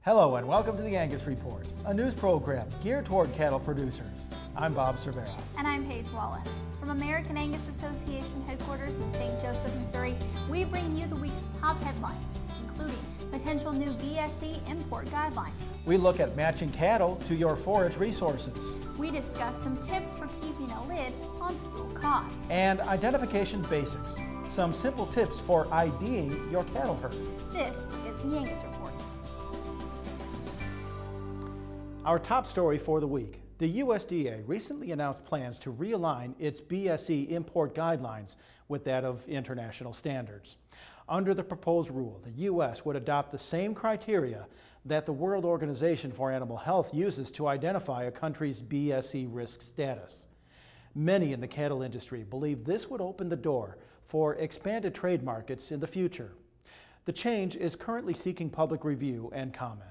Hello and welcome to the Angus Report, a news program geared toward cattle producers. I'm Bob Cervera. And I'm Paige Wallace. From American Angus Association headquarters in St. Joseph, Missouri, we bring you the week's top headlines, including potential new BSE import guidelines. We look at matching cattle to your forage resources. We discuss some tips for keeping a lid on fuel costs. And identification basics, some simple tips for IDing your cattle herd. This is the Angus Report. Our top story for the week. The USDA recently announced plans to realign its BSE import guidelines with that of international standards. Under the proposed rule, the U.S. would adopt the same criteria that the World Organization for Animal Health uses to identify a country's BSE risk status. Many in the cattle industry believe this would open the door for expanded trade markets in the future. The change is currently seeking public review and comment.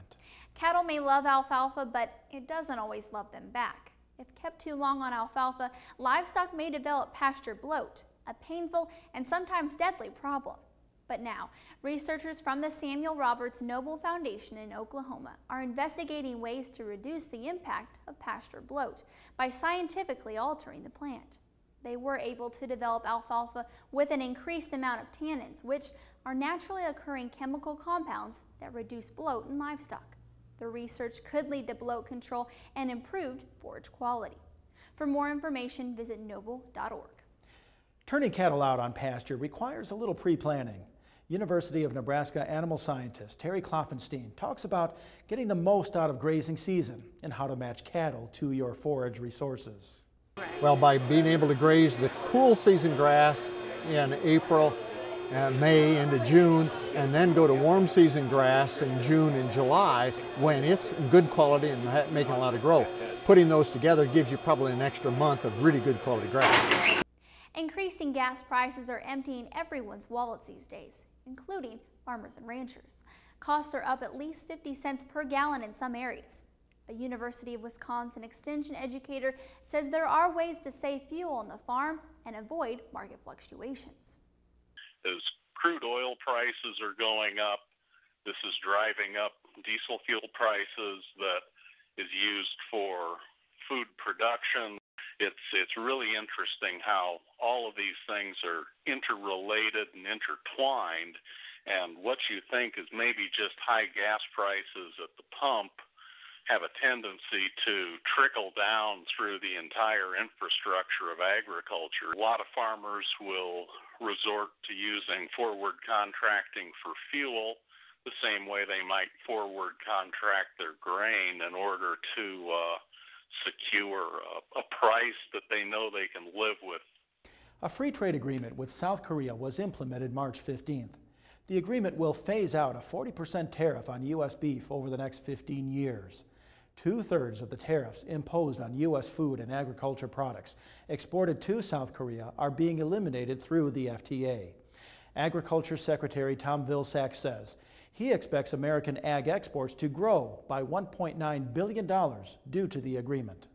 Cattle may love alfalfa, but it doesn't always love them back. If kept too long on alfalfa, livestock may develop pasture bloat, a painful and sometimes deadly problem. But now, researchers from the Samuel Roberts Noble Foundation in Oklahoma are investigating ways to reduce the impact of pasture bloat by scientifically altering the plant. They were able to develop alfalfa with an increased amount of tannins, which are naturally occurring chemical compounds that reduce bloat in livestock. The research could lead to bloat control and improved forage quality. For more information, visit noble.org. Turning cattle out on pasture requires a little pre-planning. University of Nebraska animal scientist Terry Kloffenstein talks about getting the most out of grazing season and how to match cattle to your forage resources. Well, by being able to graze the cool season grass in April, May into June, and then go to warm season grass in June and July when it's good quality and making a lot of growth. Putting those together gives you probably an extra month of really good quality grass. Increasing gas prices are emptying everyone's wallets these days, including farmers and ranchers. Costs are up at least 50 cents per gallon in some areas. A University of Wisconsin extension educator says there are ways to save fuel on the farm and avoid market fluctuations. As crude oil prices are going up, this is driving up diesel fuel prices that is used for food production. It's really interesting how all of these things are interrelated and intertwined, and what you think is maybe just high gas prices at the pump have a tendency to trickle down through the entire infrastructure of agriculture. A lot of farmers will resort to using forward contracting for fuel the same way they might forward contract their grain in order to secure a price that they know they can live with. A free trade agreement with South Korea was implemented March 15th. The agreement will phase out a 40% tariff on U.S. beef over the next 15 years. 2/3 of the tariffs imposed on U.S. food and agriculture products exported to South Korea are being eliminated through the FTA. Agriculture Secretary Tom Vilsack says he expects American ag exports to grow by $1.9 billion due to the agreement.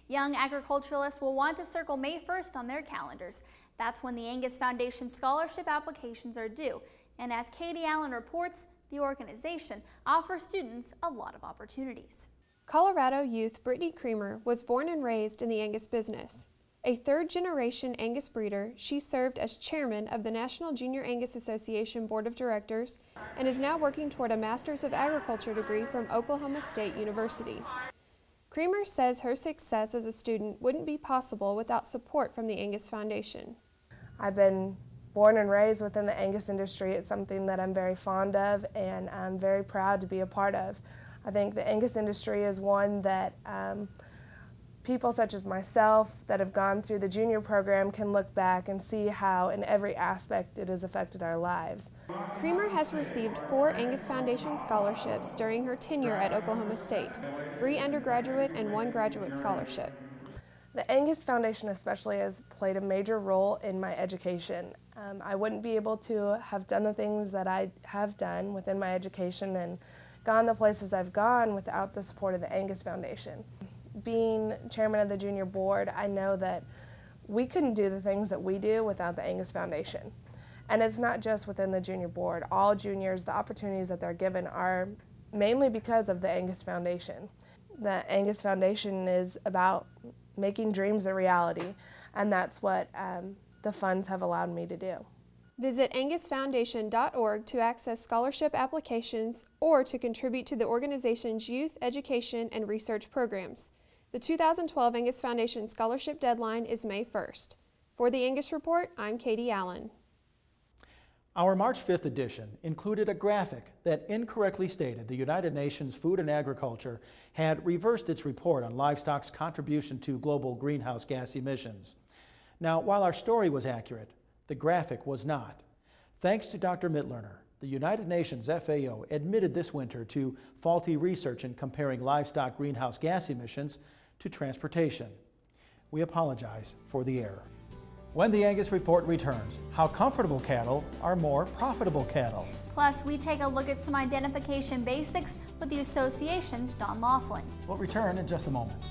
Young agriculturalists will want to circle May 1st on their calendars. That's when the Angus Foundation scholarship applications are due. And as Katie Allen reports, the organization offers students a lot of opportunities. Colorado youth Brittany Creamer was born and raised in the Angus business. A third-generation Angus breeder, she served as chairman of the National Junior Angus Association Board of Directors and is now working toward a Master's of Agriculture degree from Oklahoma State University. Creamer says her success as a student wouldn't be possible without support from the Angus Foundation. I've been born and raised within the Angus industry. It's something that I'm very fond of and I'm very proud to be a part of. I think the Angus industry is one that people such as myself that have gone through the junior program can look back and see how in every aspect it has affected our lives. Creamer has received 4 Angus Foundation scholarships during her tenure at Oklahoma State, 3 undergraduate and 1 graduate scholarship. The Angus Foundation especially has played a major role in my education. I wouldn't be able to have done the things that I have done within my education and gone the places I've gone without the support of the Angus Foundation. Being chairman of the junior board, I know that we couldn't do the things that we do without the Angus Foundation. And it's not just within the junior board. All juniors, the opportunities that they're given are mainly because of the Angus Foundation. The Angus Foundation is about making dreams a reality, and that's what the funds have allowed me to do. Visit angusfoundation.org to access scholarship applications or to contribute to the organization's youth, education, and research programs. The 2012 Angus Foundation Scholarship deadline is May 1st. For the Angus Report, I'm Katie Allen. Our March 5th edition included a graphic that incorrectly stated the United Nations Food and Agriculture had reversed its report on livestock's contribution to global greenhouse gas emissions. Now, while our story was accurate, the graphic was not. Thanks to Dr. Mittlerner, the United Nations FAO admitted this winter to faulty research in comparing livestock greenhouse gas emissions to transportation. We apologize for the error. When the Angus Report returns, how comfortable cattle are more profitable cattle. Plus, we take a look at some identification basics with the association's Don Laughlin. We'll return in just a moment.